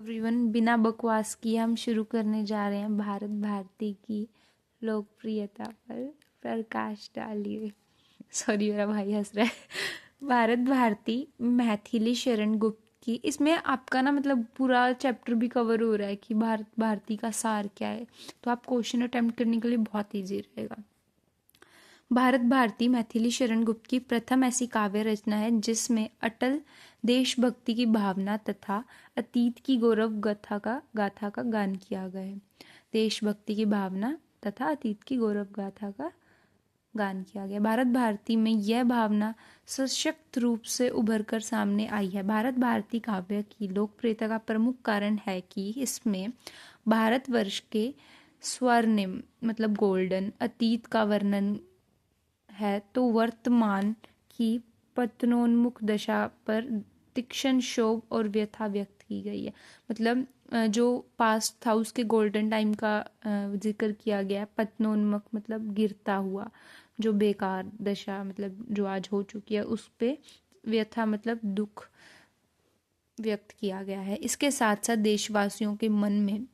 Everyone, बिना बकवास किए हम शुरू करने जा रहे हैं भारत भारती की लोकप्रियता पर प्रकाश डालिए। सॉरी, मेरा भाई हंस रहा है। भारत भारती मैथिली शरण गुप्त की, इसमें आपका ना मतलब पूरा चैप्टर भी कवर हो रहा है कि भारत भारती का सार क्या है, तो आप क्वेश्चन अटेम्प्ट करने के लिए बहुत ईजी रहेगा। भारत भारती मैथिली शरण गुप्त की प्रथम ऐसी काव्य रचना है जिसमें अटल देशभक्ति की भावना तथा अतीत की गौरव गाथा का गान किया गया है। देशभक्ति की भावना तथा अतीत की गौरव गाथा का गान किया गया। भारत भारती में यह भावना सशक्त रूप से उभर कर सामने आई है। भारत भारती काव्य की लोकप्रियता का प्रमुख कारण है कि इसमें भारतवर्ष के स्वर्णिम मतलब गोल्डन अतीत का वर्णन है, तो वर्तमान की पतनोन्मुख दशा पर तीक्ष्ण शोभ और व्यथा व्यक्त की गई है। मतलब जो पास्ट था उसके गोल्डन टाइम का जिक्र किया गया है। पतनोन्मुख मतलब गिरता हुआ, जो बेकार दशा मतलब जो आज हो चुकी है, उस पे व्यथा मतलब दुख व्यक्त किया गया है। इसके साथ साथ देशवासियों के मन में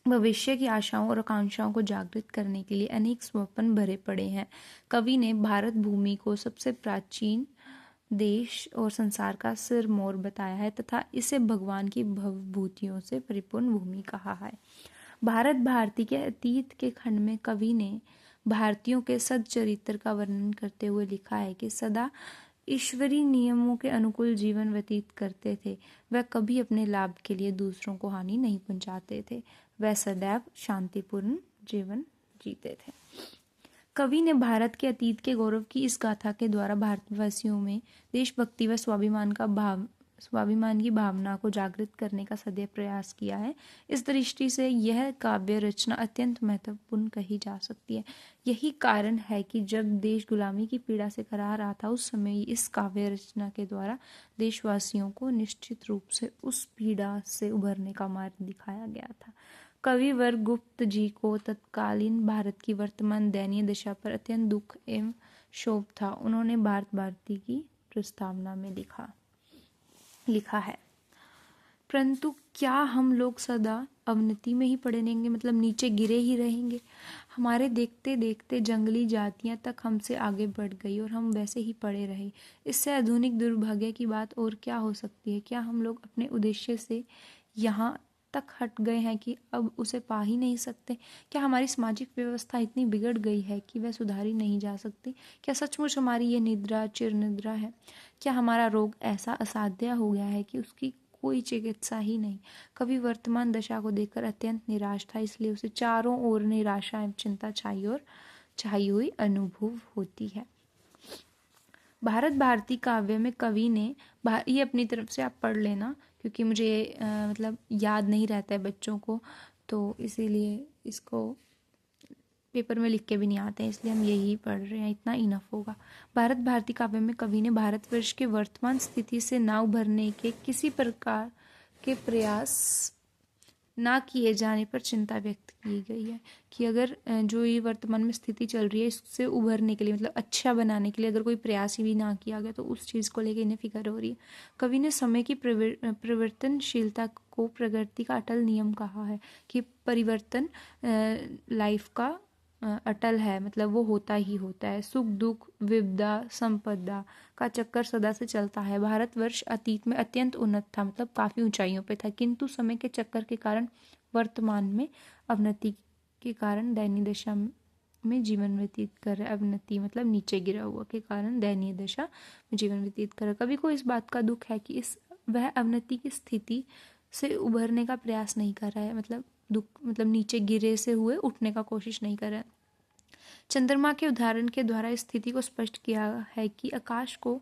भविष्य की आशाओं और आकांक्षाओं को जागृत करने के लिए अनेक स्वप्न भरे पड़े हैं। कवि ने भारत भूमि को सबसे प्राचीन देश और संसार का सिरमौर बताया है तथा इसे भगवान की भवभूतियों से परिपूर्ण भूमि कहा है। भारत भारती के अतीत के खंड में कवि ने भारतीयों के सच्चरित्र का वर्णन करते हुए लिखा है कि सदा ईश्वरीय नियमों के अनुकूल जीवन व्यतीत करते थे। वह कभी अपने लाभ के लिए दूसरों को हानि नहीं पहुंचाते थे। वह सदैव शांतिपूर्ण जीवन जीते थे। कवि ने भारत के अतीत के गौरव की इस गाथा के द्वारा भारतवासियों में देशभक्ति व स्वाभिमान की भावना को जागृत करने का सदैव प्रयास किया है। इस दृष्टि से यह काव्य रचना अत्यंत महत्वपूर्ण कही जा सकती है। यही कारण है कि जब देश गुलामी की पीड़ा से कराह रहा था, उस समय इस काव्य रचना के द्वारा देशवासियों को निश्चित रूप से उस पीड़ा से उभरने का मार्ग दिखाया गया था। कविवर गुप्त जी को तत्कालीन भारत की वर्तमान दयनीय दशा पर अत्यंत दुख एवं शोक था। उन्होंने भारत भारती की प्रस्तावना में लिखा है, परंतु क्या हम लोग सदा अवनति में ही पड़े रहेंगे, मतलब नीचे गिरे ही रहेंगे। हमारे देखते देखते जंगली जातियां तक हमसे आगे बढ़ गई और हम वैसे ही पड़े रहे। इससे आधुनिक दुर्भाग्य की बात और क्या हो सकती है। क्या हम लोग अपने उद्देश्य से यहाँ तक हट गए हैं कि अब उसे पा ही नहीं सकते। क्या हमारी सामाजिक व्यवस्था इतनी बिगड़ गई है कि वह सुधारी नहीं जा सकती। क्या सचमुच हमारी ये निद्रा चिर निद्रा है। क्या हमारा रोग ऐसा असाध्य हो गया है कि उसकी कोई चिकित्सा ही नहीं। कवि वर्तमान दशा को देखकर अत्यंत निराश था, इसलिए उसे चारों ओर निराशा एवं चिंता छाई हुई अनुभव होती है। भारत भारती काव्य में कवि ने ये अपनी तरफ से आप पढ़ लेना, क्योंकि मुझे मतलब याद नहीं रहता है बच्चों को, तो इसीलिए इसको पेपर में लिख के भी नहीं आते हैं, इसलिए हम यही पढ़ रहे हैं, इतना इनफ होगा। भारत भारती काव्य में कवि ने भारतवर्ष के वर्तमान स्थिति से ना उभरने के किसी प्रकार के प्रयास ना किए जाने पर चिंता व्यक्त की गई है कि अगर जो ये वर्तमान में स्थिति चल रही है इससे उभरने के लिए मतलब अच्छा बनाने के लिए अगर कोई प्रयास ही भी ना किया गया तो उस चीज़ को लेकर इन्हें फिक्र हो रही है। कवि ने समय की परिवर्तनशीलता को प्रगति का अटल नियम कहा है कि परिवर्तन लाइफ का अटल है, मतलब वो होता ही होता है। सुख दुख विपदा संपदा का चक्कर सदा से चलता है। भारतवर्ष अतीत में अत्यंत उन्नत था, मतलब काफ़ी ऊंचाइयों पे था, किंतु समय के चक्कर के कारण वर्तमान में अवनति के कारण दयनीय दशा में जीवन व्यतीत कर रहा है। अवनति मतलब नीचे गिरा हुआ के कारण दयनीय दशा में जीवन व्यतीत कर रहा है। कभी को इस बात का दुख है कि वह अवनति की स्थिति से उभरने का प्रयास नहीं कर रहा है, मतलब दुख मतलब नीचे गिरे से हुए उठने का कोशिश नहीं कर रहा है। चंद्रमा के उदाहरण के द्वारा इस स्थिति को स्पष्ट किया है कि आकाश को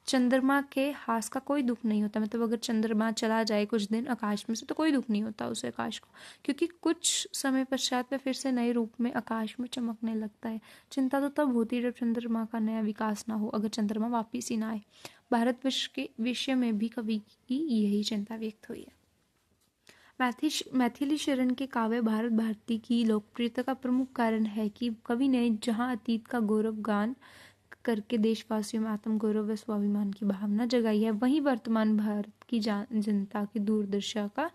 चंद्रमा के हास का कोई दुख नहीं होता। मतलब अगर चंद्रमा चला जाए कुछ दिन आकाश में से तो कोई दुख नहीं होता उसे आकाश को, क्योंकि कुछ समय पश्चात में फिर से नए रूप में आकाश में चमकने लगता है। चिंता तो तब होती है जब चंद्रमा का नया विकास ना हो, अगर चंद्रमा वापिस ही ना आए। भारतवर्ष के विषय में भी कवि की यही चिंता व्यक्त हुई है। मैथिली शरण के काव्य भारत भारती की लोकप्रियता का प्रमुख कारण है कि कवि ने जहां अतीत का गौरव गान करके देशवासियों में आत्मगौरव व स्वाभिमान की भावना जगाई है, वहीं वर्तमान भारत की जनता की दुर्दशा का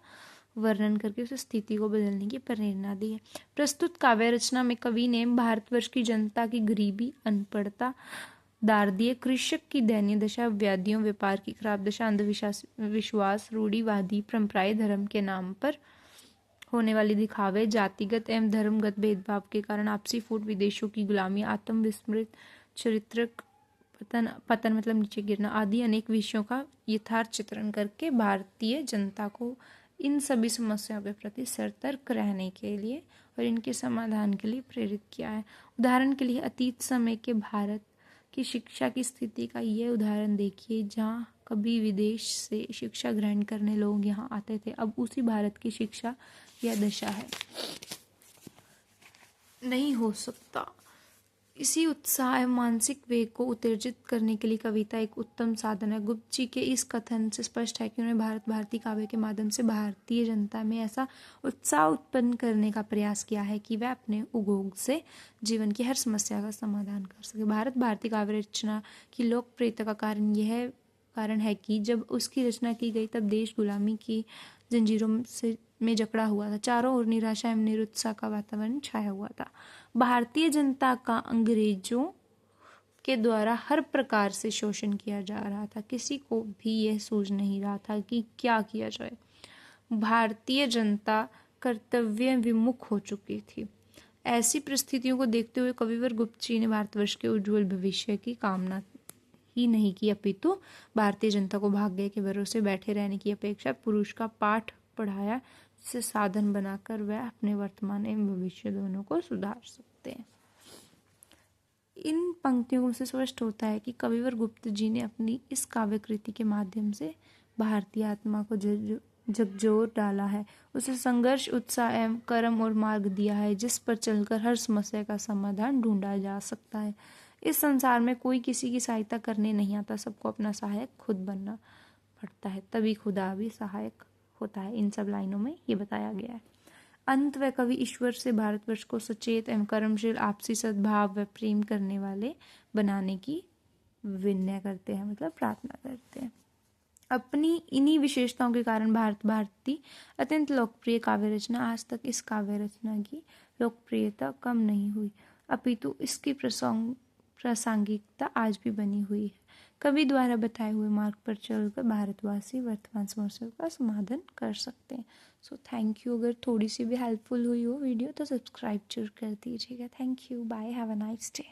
वर्णन करके उस स्थिति को बदलने की प्रेरणा दी है। प्रस्तुत काव्य रचना में कवि ने भारतवर्ष की जनता की गरीबी, अनपढ़ता, दारिद्र्य, कृषक की दयनीय दशा, व्याधियों, व्यापार की खराब दशा, अंधविश्वास, रूढ़िवादी परंपराएं, धर्म के नाम पर होने वाली दिखावे, जातिगत एवं धर्मगत भेदभाव के कारण आपसी फूट, विदेशों की गुलामी, आत्म विस्मृत, चारित्रिक पतन मतलब नीचे गिरना आदि अनेक विषयों का यथार्थ चित्रण करके भारतीय जनता को इन सभी समस्याओं के प्रति सतर्क रहने के लिए और इनके समाधान के लिए प्रेरित किया है। उदाहरण के लिए अतीत समय के भारत की शिक्षा की स्थिति का ये उदाहरण देखिए, जहाँ कभी विदेश से शिक्षा ग्रहण करने लोग यहाँ आते थे, अब उसी भारत की शिक्षा यह दशा है। नहीं हो सकता। इसी उत्साह एवं मानसिक वेग को उत्तेजित करने के लिए कविता एक उत्तम साधन है। गुप्त जी के इस कथन से स्पष्ट है कि उन्होंने भारतीय काव्य के माध्यम से भारतीय जनता में ऐसा उत्साह उत्पन्न करने का प्रयास किया है कि वह अपने उद्योग से जीवन की हर समस्या का समाधान कर सके। भारतीय काव्य रचना की लोकप्रियता का कारण है कि जब उसकी रचना की गई तब देश गुलामी की जंजीरों में जकड़ा हुआ था। चारों ओर निराशा एवं निरुत्साह का वातावरण छाया हुआ था। भारतीय जनता का अंग्रेजों के द्वारा हर प्रकार से शोषण किया जा रहा था। किसी को भी यह सूझ नहीं रहा था कि क्या किया जाए। भारतीय जनता कर्तव्य विमुख हो चुकी थी। ऐसी परिस्थितियों को देखते हुए कविवर गुप्त जी ने भारतवर्ष के उज्जवल भविष्य की कामना ही नहीं की, अपितु भारतीय जनता को भाग्य के भरोसे बैठे रहने की अपेक्षा पुरुष का पाठ पढ़ाया, जिसे साधन बनाकर वह अपने वर्तमान एवं भविष्य दोनों को सुधार सकते हैं। इन पंक्तियों से स्पष्ट होता है कि कविवर गुप्त जी ने अपनी इस काव्य कृति के माध्यम से भारतीय आत्मा को झकझोर डाला है, उसे संघर्ष, उत्साह एवं कर्म और मार्ग दिया है जिस पर चलकर हर समस्या का समाधान ढूंढा जा सकता है। इस संसार में कोई किसी की सहायता करने नहीं आता, सबको अपना सहायक खुद बनना पड़ता है, तभी खुदा भी सहायक होता है। इन सब लाइनों में ये बताया गया है। अंत व कवि ईश्वर से भारतवर्ष को सचेत एवं कर्मशील, आपसी सद्भाव व प्रेम करने वाले बनाने की विनय करते हैं, मतलब प्रार्थना करते हैं। अपनी इन्हीं विशेषताओं के कारण भारती अत्यंत लोकप्रिय काव्य रचना आज तक इस काव्य रचना की लोकप्रियता कम नहीं हुई, अपितु इसकी प्रासंगिकता आज भी बनी हुई है। कवि द्वारा बताए हुए मार्ग पर चलकर भारतवासी वर्तमान समस्याओं का समाधान कर सकते हैं। So thank you. अगर थोड़ी सी भी हेल्पफुल हुई हो वीडियो तो सब्सक्राइब जरूर कर दीजिएगा। Thank you. Bye. Have a nice day.